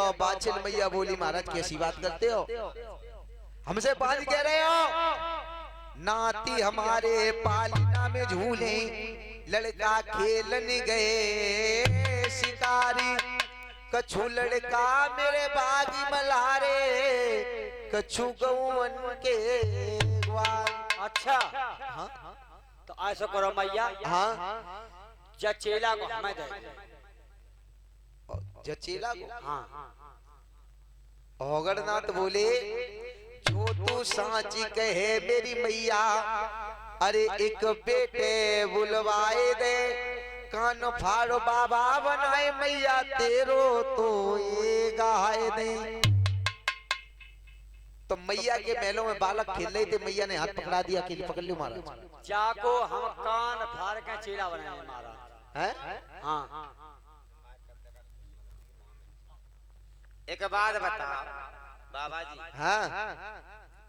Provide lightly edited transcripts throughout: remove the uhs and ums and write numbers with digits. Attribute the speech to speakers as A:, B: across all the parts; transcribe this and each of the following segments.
A: तो बाछिल मैया बोली महाराज कैसी बात करते हो, हमसे बाज कह रहे हो। नाती हमारे पालना में झूले, लड़का खेलन गए शिकारी, कछु लड़का मेरे बागी मल्हारे, कछु गौवन के ग्वाल।
B: अच्छा
A: हाँ
B: तो ऐसा करो मैया,
A: हाँ
B: जचेला को हमें दे।
A: जचेला को?
B: हाँ
A: औगड़नाथ बोले जो तू सांची कहे मेरी मैया, अरे एक बेटे बुलवाए दे, कान फाड़ो बाबा बनाए मैया तेरो तो ये गाए दे। तो मैया के महलों में बालक खेल रहे थे, मैया ने हाथ पकड़ा दिया कि पकड़ लो महाराज।
B: जाको हम कान फाड़ के चेला बनाए महाराज
A: हैं?
B: हाँ
C: एक बात बताओ बाबा जी,
A: हाँ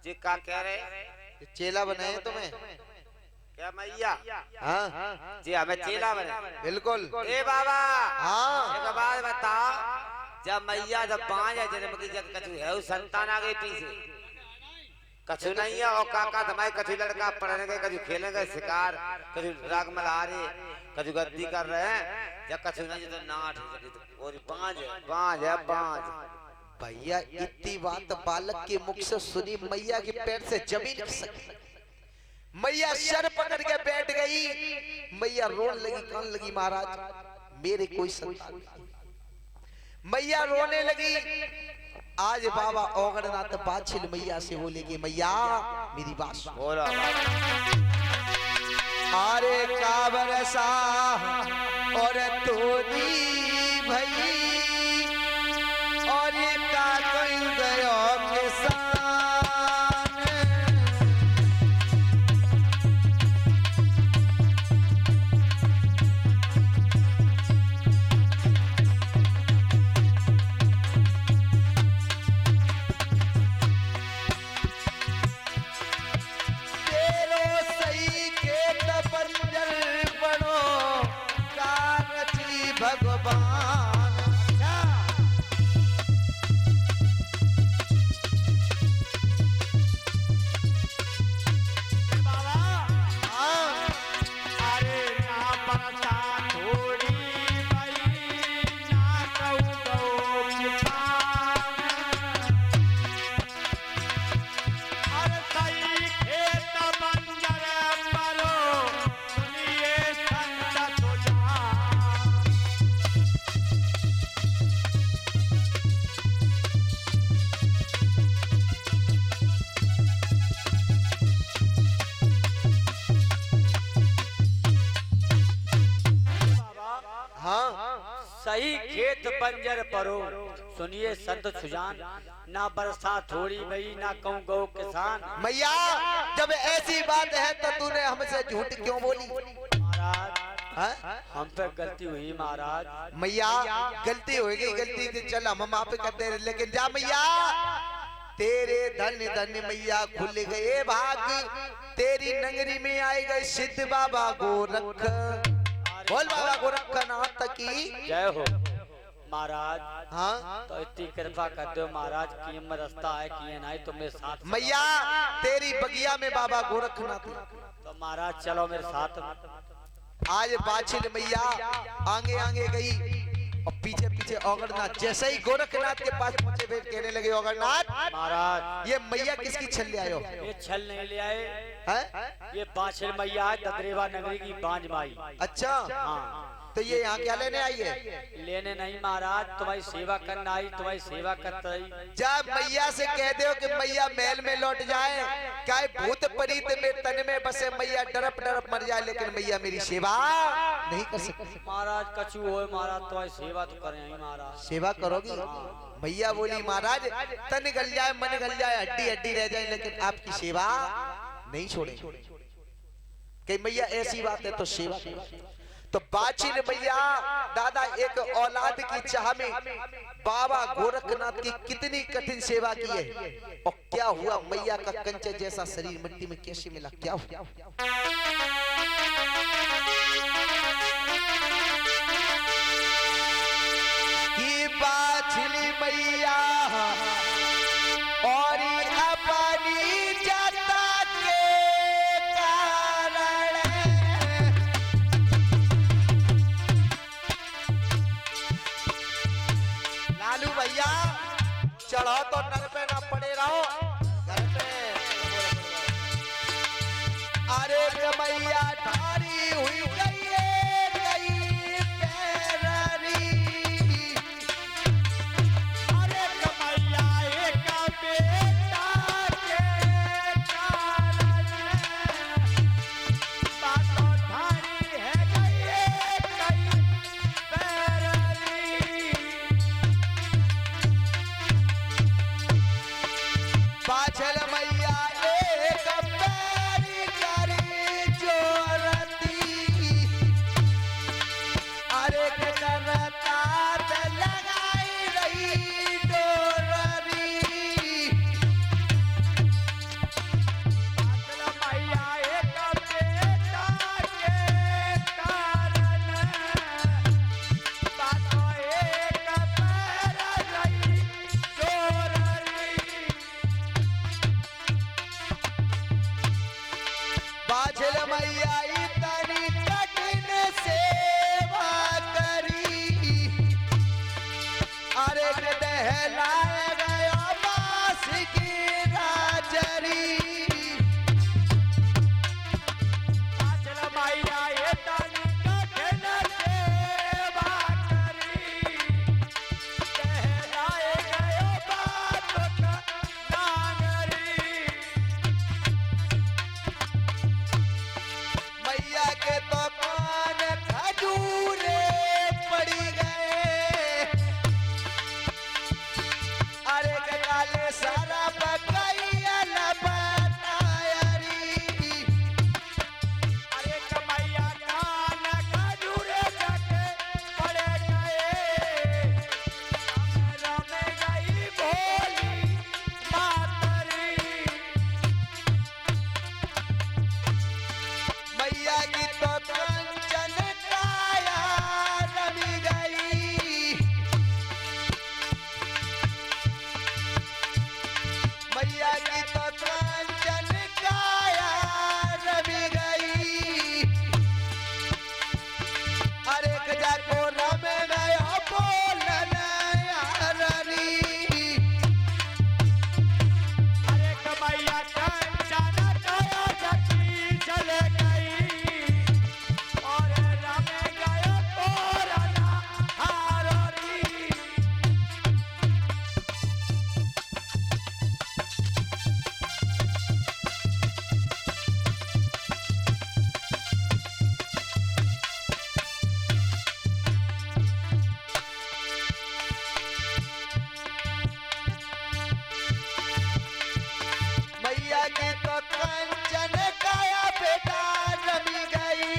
C: जी का कह रहे
A: चेला बनाए तुम्हें?
C: क्या मैया?
A: हाँ
C: जी हमें चेला बने।
A: बिल्कुल।
C: ए बाबा
A: हाँ
C: एक बात बताओ, जब मैया जब 5 जन्म की जब कछु है संतान आ गई पीछे, कछु नहीं है और काका धमाई, कछु लड़का पढ़ेंगे, कछु खेलेंगे शिकार, कछु राग मल्हारे, कछु गद्दी कर रहे हैं, जब कछु नहीं तो नाट और 5 है 5।
A: भैया इतनी बात बालक के मुख से सुनी, मैया के पैर से जमीन खिसक, मैया सर पकड़ के बैठ गई। मैया रोने लगी, कान लगी महाराज मेरे कोई संतान नहीं। मैया रोने लगी। आज बाबा औगड़नाथ बाछिल मैया से बोले कि मैया मेरी बात सुन।
C: बोला
A: अरे काबरसा और तोरी भई, और का कोई गयो किसान, भगवान।
D: बाबा अरे ना बरसा थोड़ी भाई, ना कहूँ गो किसान, अरे सही खेत बंजर परो, सुनिए संत तो जान।
A: हाँ
B: सही खेत बंजर परो, सुनिए संत सुजान, ना बरसा थोड़ी भई, ना कहूँ गौ किसान।
A: मैया जब ऐसी बात है तो तूने हमसे झूठ क्यों बोली?
B: महाराज
A: हाँ?
B: हम पे गलती हुई महाराज।
A: मैया गलती हो गई, गलती से चल हम माफ करते हैं, लेकिन जा मैया तेरे धन धन मैया खुल गए भाग, तेरी नगरी में आए गए सिद्ध बाबा गोरख। बोल बाबा गोरखनाथ की
B: जय हो महाराज।
A: हाँ
B: तो इतनी कृपा कर दो महाराज, कि मैं रास्ता है कि नहीं तो मेरे साथ।
A: मैया तेरी बगिया में बाबा गोरखनाथ।
B: तो महाराज चलो मेरे साथ।
A: आज बाछिल मैया आगे आगे गई और पीछे पीछे औगड़नाथ। जैसे ही गोरखनाथ के पास पहुंचे बैठ कहने लगे औगड़नाथ
B: महाराज
A: ये मैया किसकी छल ले आयो?
B: ये छल नहीं ले आए,
A: हैं?
B: ये बाछिल मैया है ददरेवा नगरी की बांझ माई।
A: अच्छा
B: हाँ
A: तो ये यहाँ क्या लेने आई है?
B: लेने नहीं महाराज, तुम्हारी सेवा करना आई, तुम्हारी सेवा करता ही।
A: जब मैया से कह दो कि मैया महल में लौट जाए, क्या भूत परीत में तन में बसे मैया डरप डरप मर जाए, लेकिन मैया मेरी सेवा नहीं कर सकती।
B: महाराज कछु हो महाराज, तुम्हारी सेवा तो करें ही महाराज।
A: सेवा करोगी? मैया बोली महाराज तन गल जाए मन गल जाए हड्डी हड्डी रह जाए, लेकिन आपकी सेवा नहीं छोड़े। कि मैया ऐसी बात है तो सेवा। तो बाछिल मैया दादा एक औलाद की चाह में बाबा गोरखनाथ की कितनी कठिन सेवा की है, और क्या हुआ मैया का कंचे जैसा शरीर मिट्टी में कैसे मिला? क्या हुआ? कि बाछिल मैया लालू भैया चढ़ो तो नल पे ना पड़े रहो घर पे। अरे मैया ठारी हुई गई पैरारी।
D: अरे कमैया एक बेटा के कारण बातों ठारी है गई पैरारी।
A: पाछल मैया एक पैरी करी जोरती। अरे करता लगाई रही डोररी।
D: पाछल मैया एक बेटा के कारण बातों एक पैरारी जोररी।
A: बाछल मैया इतनी कठिन सेवा करी। अरे दहलाए गया बास की राजरी।
D: पाछल मैया इतनी कठिन सेवा करी। कहलाए गयो बात का नांगरी।
A: मैया के तो कान खजूरे पड़ी गए। अरे के काले सारा बकैया लबटायरी।
D: अरे कमैया कान खजूरे जाके पड़े गए। रम गई भोली मातरी।
A: मैया की तो कंचन काया रमी गई। मैया की तो कंचन काया रमी गई। अरे गजा को रम गया बोलन यारनी।
D: अरे कमैया कंचन काया जटी चले गई। और रम गयो तोरना हारोरी।
A: मैया की तो कंचन काया बेटा रमी गई।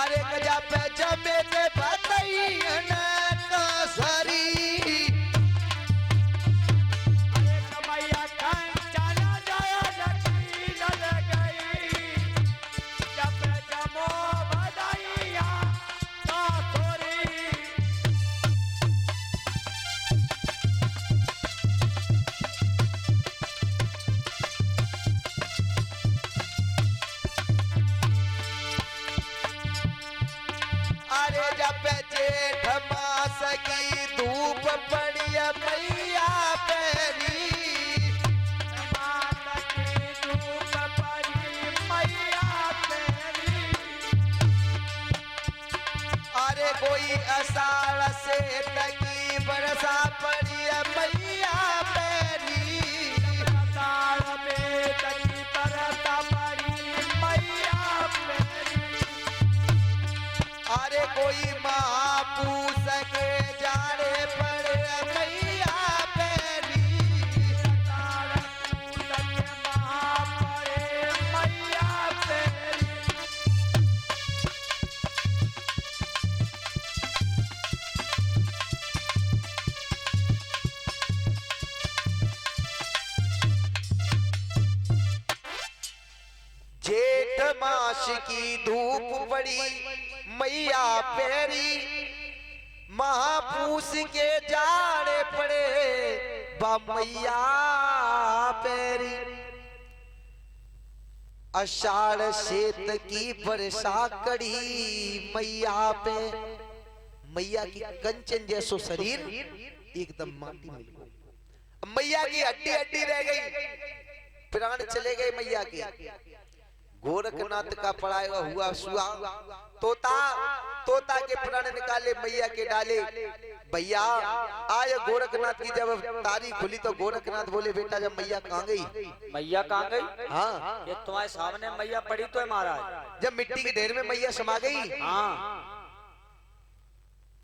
A: अरे गजा पे जमे के बतैयन कसरी।
D: अरे कमैया कंचन जाया जटी चले गई। जब जमो बधाइया सासुरी।
A: अरे जब जेठ मास की धूप पड़ी मैया पैरी।
D: माता की धूप पड़ी मैया तेरी।
A: अरे कोई अषाढ़ से तकी बरसा पड़ी मैया पैरी।
D: साल में तकी परता पड़ी मैया तेरी।
A: अरे कोई महापूस के जाड़े पड़े मैया पैरी।
D: साल तक महापरे मैया तेरी।
A: जेठ मास की धूप पड़ी मैया पैरी। महापूस के जाड़े पड़े बा मैया पैरी। आषाढ़ शेत की वर्षा कड़ी मैया पे। मैया की कंचन जैसो शरीर एकदम माटी में मिल गया। मैया की हड्डी हड्डी रह गई, प्राण चले गए मैया के। गोरखनाथ का पढ़ाया हुआ सुआ तोता, तोता के प्राण निकाले मैया के डाले। भैया आज गोरखनाथ की जब तारीख खुली तो गोरखनाथ बोले बेटा जब मैया कहाँ गई?
B: मैया कहाँ गई?
A: हाँ,
B: ये तुम्हारे सामने मैया पड़ी तो है महाराज।
A: जब मिट्टी के ढेर में मैया समा गई।
B: हाँ,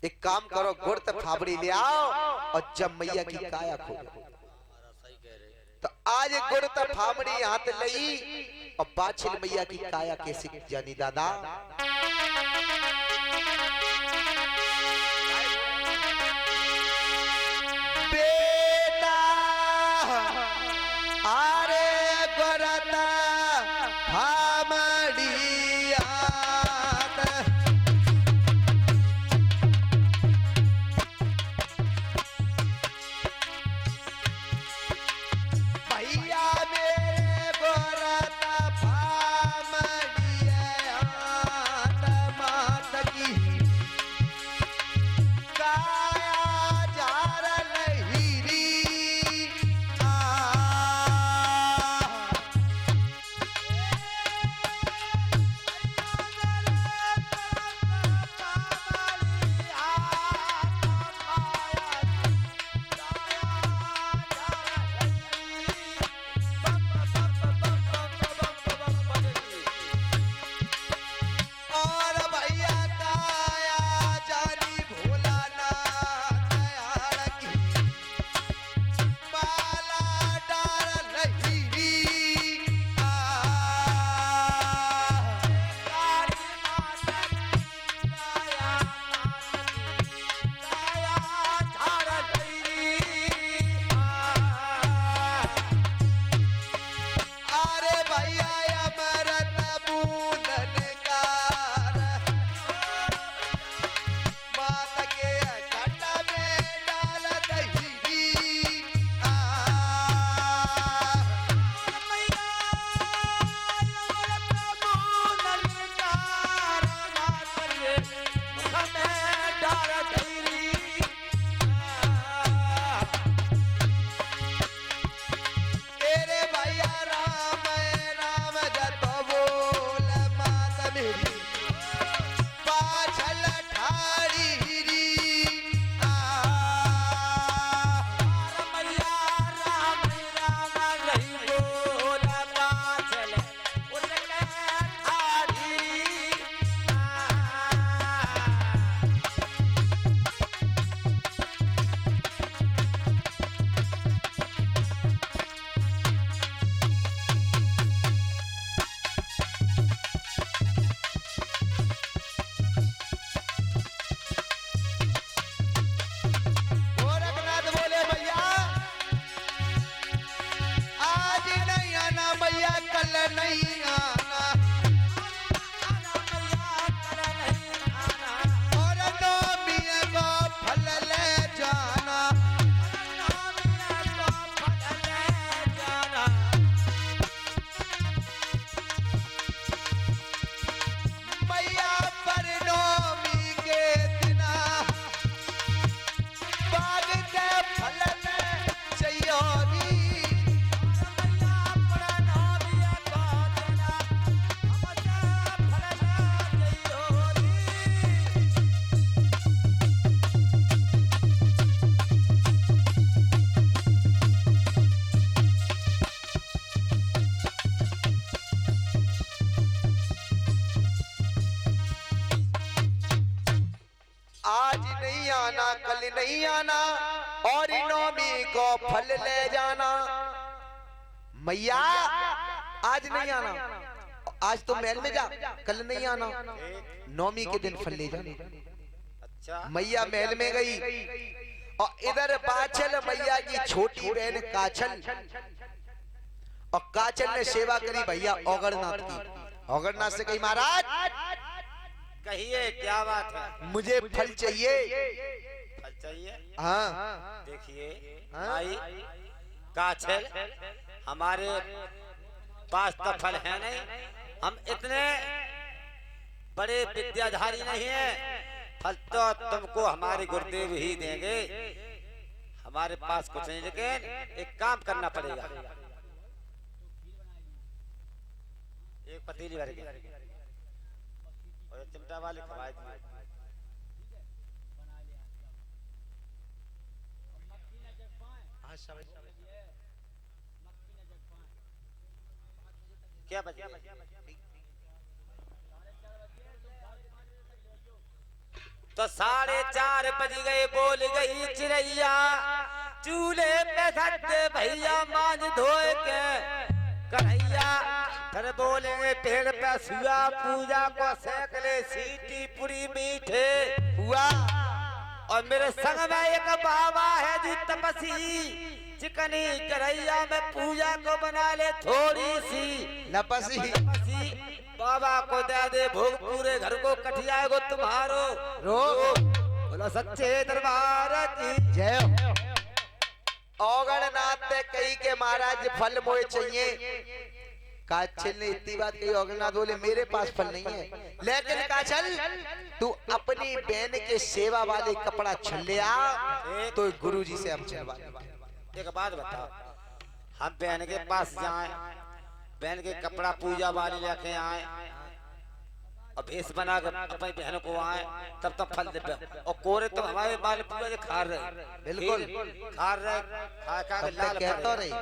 A: एक काम करो, गुड़ फाबड़ी ले आओ और जब मैया की काया खोलो। तो आज गुड़ फाबड़ी हाथ लई और बाछिल मैया की काया कैसे जानी दादा? बेटा आरे गुरता फाबड़ी कल नहीं आना और नौमी को फल ले जाना। मैया आज नहीं आना, आज तो महल में जा, कल नहीं आना, नौमी के दिन फल ले जाना।
C: अच्छा,
A: मैया महल में गई और इधर बाछल मैया की छोटी बहन काछल, और काछल ने सेवा करी भैया औगरनाथ की। औगरनाथ से कही महाराज
C: कहिए क्या बात है?
A: मुझे फल चाहिए।
C: फल चाहिए?
A: हाँ
C: देखिए भाई काछल, हमारे पास तो फल है नहीं, हम इतने बड़े विद्याधारी नहीं है फल तो तुमको हमारे गुरुदेव ही देंगे, हमारे पास कुछ नहीं, लेकिन एक काम करना पड़ेगा। एक पतीली भर के और चिमटा वाले खवाए दिए। क्या बचे? तो 4:30 बज गए, बोल गई चिड़ैया, चूल्हे पे धरते भैया मांझ धोए के कन्हैया। फिर बोलेंगे पेड़ पे सुआ, पूजा को सेक ले सीटी पूरी मीठे हुआ। और मेरे संग में एक बाबा है जी तपसी, चिकनी कन्हैया में पूजा को बना ले थोड़ी सी
A: लपसी।
C: बाबा को दे दे भोग, पूरे घर को कठिया को तुम्हारो
A: रोग।
C: बोला सच्चे दरबार की
A: जय हो। औगणनाथ ने कही के महाराज फल मोए चाहिए। काछल ने इतनी बात कही, औगणनाथ बोले मेरे पास फल नहीं है, लेकिन काछल तू अपनी बहन के सेवा वाले कपड़ा छल ले आ, तो गुरुजी से हम चलवा।
C: एक बात बताओ, हम बहन के पास जाएं, बहन के कपड़ा पूजा वाली लेके आए और भेष बना कर अपनी बहन को आए, तब तक फल दे। और कोरे तो हमारे बाल पूरा खा रहे,
A: बिल्कुल
C: खा रहे, खा खा के लाल
A: कहता रही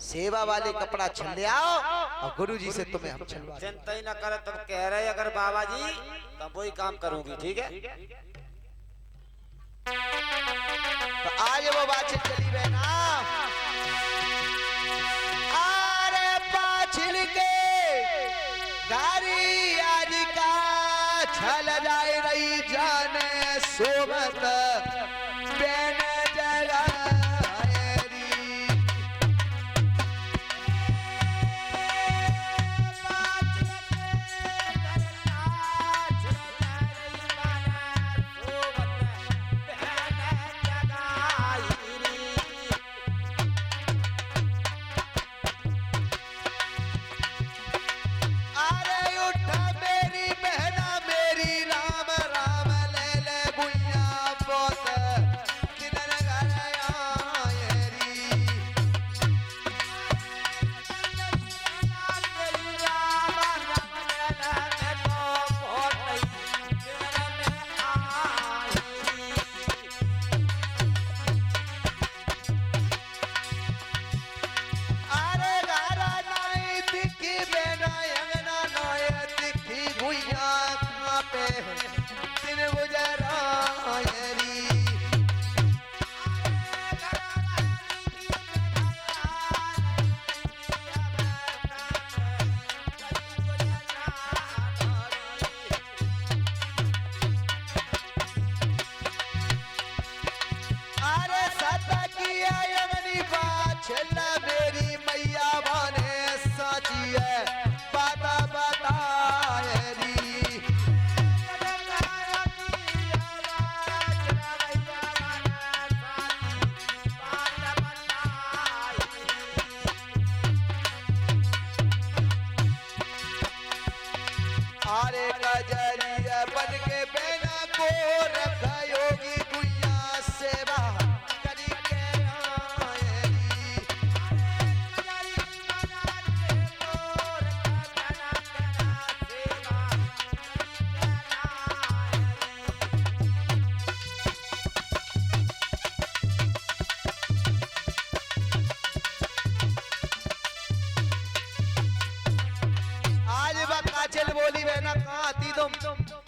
A: सेवा वाले कपड़ा छल ले आओ और गुरुजी से तुम्हें हम चलवा।
C: चिंता ही न करे, तुम कह रहे अगर बाबा जी तो वही काम करूंगी, ठीक है।
A: तो आज वो बातचीत चली बहना, अरे पाछिल के गारी आज का छल जाए रही जाने सोबत बेन जगा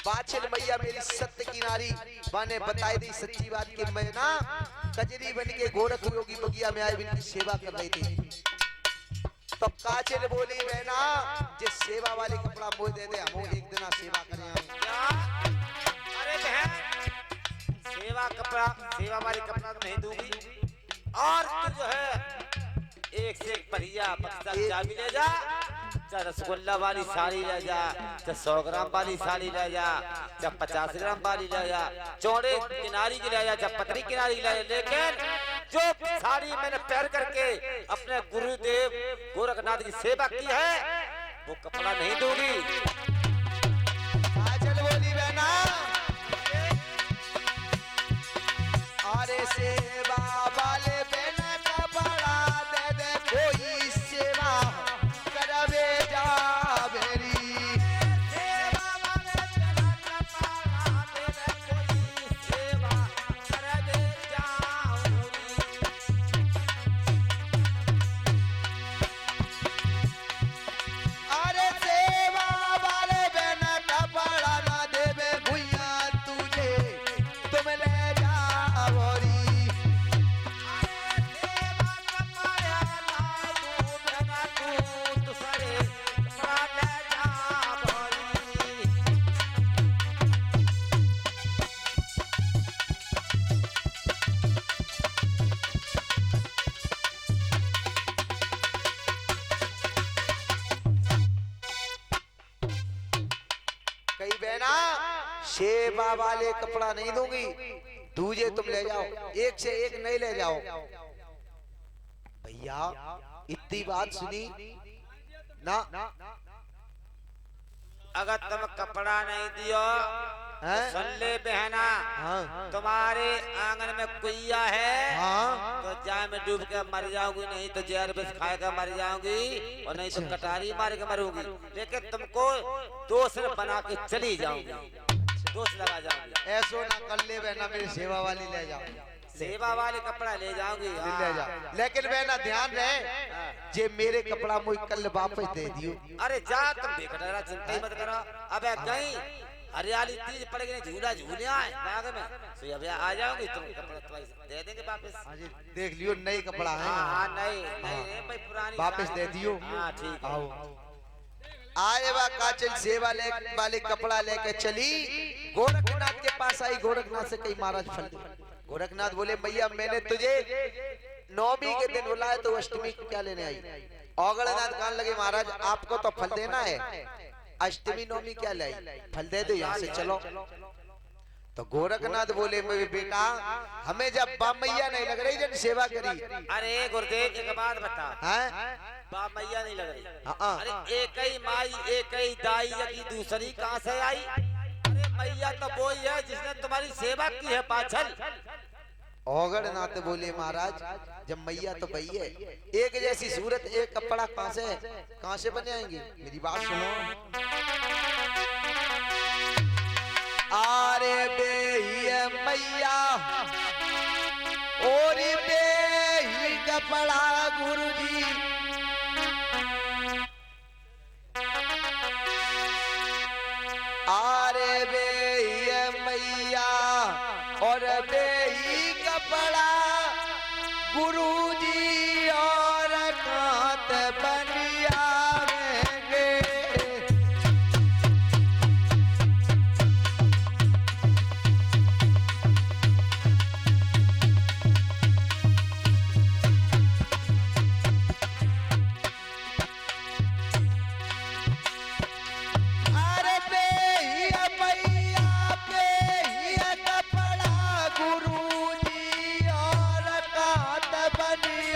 A: बाछिल मैया मेरी सत्य की नारी माने बताई दी सच्ची बात कि मैं ना कजरी बन के गोरख योगी बगिया में आए इनकी सेवा कर रही थी। तो काछिल बोली बहना जिस सेवा वाले कपड़ा मोह दे दे हम एक दिन सेवा करें।
C: अरे बहन सेवा कपड़ा सेवा वाले कपड़ा तो नहीं दूंगी, और तू जो है एक से एक बढ़िया चाबी ले जा, चाहे रसगुल्ला वाली साड़ी ले जा, चाहे 100 ग्राम वाली साड़ी ले जा, चाहे 50 ग्राम वाली ले जा, चौड़े किनारी की ले जा, चाहे पतली किनारी की ले जा, लेकिन जो साड़ी मैंने पहन करके अपने गुरुदेव गोरखनाथ की सेवा की है वो कपड़ा नहीं दूंगी।
A: काजल बोली बहना अरे सेवा वाले बिना कपड़ा दे दे कोई सेवा करवे जा मेरी
C: सेवा वाले बिना कपड़ा दे दे कोई सेवा करवे जाऊंगी।
A: अरे सेवा वाले बिना कपड़ा ना देवे भुइया तुझे तुम ले जाओरी
C: सेवा कमाया ना तू बिना तू दूसरे प्राण जा भरी।
A: कई बहना सेवा वाले कपड़ा नहीं दूंगी दूजे तुम ले जाओ एक से एक नहीं ले जाओ भैया इतनी बात सुनी ना
C: अगर तुम कपड़ा नहीं दियो तो
A: हैं?
C: सुन ले बहना,
A: हाँ
C: तुम्हारे आंगन में कुइया है
A: हाँ
C: तो जाए में डूब के मर जाऊंगी, नहीं तो जहर विष खाए कर मर जाऊंगी, और नहीं तो कटारी मार के मरूंगी। लेकिन तुमको दोस्त बना के चली जाऊंगी, दोस्त लगा जाऊंगी।
A: ऐसो ना कर ले बहना मेरी सेवा वाली ले जाओ
C: सेवा वाले कपड़ा ले जाऊंगी।
A: ले जाओ लेकिन बहना ध्यान रहे जे मेरे कपड़ा मुझे कल वापस दे दियो।
C: अरे जा तुम बेकटरा चिंता ही मत करो। अबे गई हरियाली तीज पड़ेगी नहीं झूला झूले आए बाग में तो अब आ जाओगी तुम कपड़ा तुम्हारे दे देंगे वापस।
A: देख लियो नई कपड़ा है
C: हाँ नहीं नहीं भाई पुरानी
A: वापस दे दियो।
C: हाँ ठीक है।
A: आओ आए वा काचल सेवा ले वाले कपड़ा लेके चली गोरखनाथ के पास आई। गोरखनाथ से कई महाराज फल दे। गोरखनाथ बोले भैया मैंने तुझे नौमी के दिन बुलाया तो अष्टमी को क्या लेने आई। औगड़नाथ कहने लगे महाराज आपको तो फल देना है, अष्टमी नौमी क्या लाई, फल दे दो यहाँ से चलो। तो गोरखनाथ बोले मेरे बेटा हमें जब बामैया नहीं लग रही जब सेवा करी।
C: अरे गुरुदेव एक बात बता,
A: हैं?
C: बाप मैया नहीं लग रही।
A: हाँ।
C: अरे एक ही माई एक ही दाई की दूसरी कहाँ से आई। अरे मैया तो वो ही है जिसने तुम्हारी सेवा की है पाछल।
A: औगड़नाथ बोले महाराज जब मैया तो वही है, एक जैसी सूरत एक कपड़ा कहाँ से बन जाएंगे। मेरी बात सुनो। आरे बेही मैया और बेही कपड़ा गुरुजी आरे बेही मैया और बेही कपड़ा गुरुजी और कांत बनिया बनी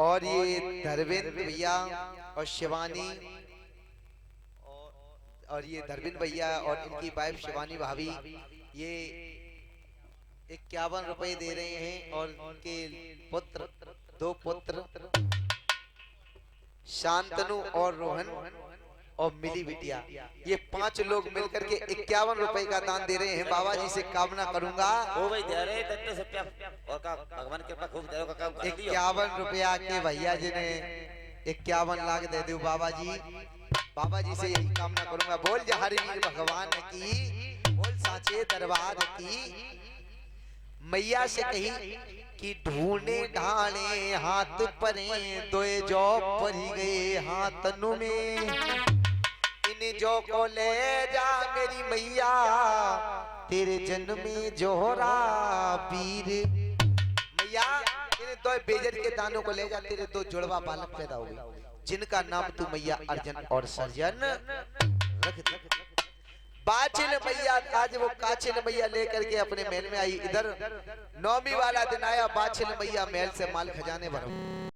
A: और ये धर्मेंद्र भैया और शिवानी और ये धर्मेंद्र भैया और इनकी वाइफ शिवानी भाभी ये 51 रुपए दे रहे हैं और उनके पुत्र 2 पुत्र शांतनु और रोहन और मिली बिटिया ये 5 लोग मिलकर के 51 रुपए का दान दे रहे हैं। बाबा जी से कामना करूंगा
C: ओ भाई दे रहे दत्ते से प्या और का भगवान कृपा खूब दे का काम कर दियो।
A: 51 रुपया के भैया जी ने 51 लाख दे दो बाबा जी से यही कामना करूंगा। बोल जहर वीर भगवान की, बोल साचे दरबार की। मैया से कही कि ढूंढे ढाले हाथ परे दोए जो परी गए हाथनु में, इन जो को ले जा मेरी मैया तेरे जन्म में जोहरा पीर। मैया इन 2 बेजर के दानों को ले जा, तेरे 2 जुड़वा बालक पैदा हो गए जिनका नाम तू मैया अर्जन और सर्जन रख दे। बाचिल मैया आज वो काचिल मैया लेकर के अपने महल में आई। इधर 9वीं वाला दिन आया, बाचिल मैया महल से माल खजाने भरा।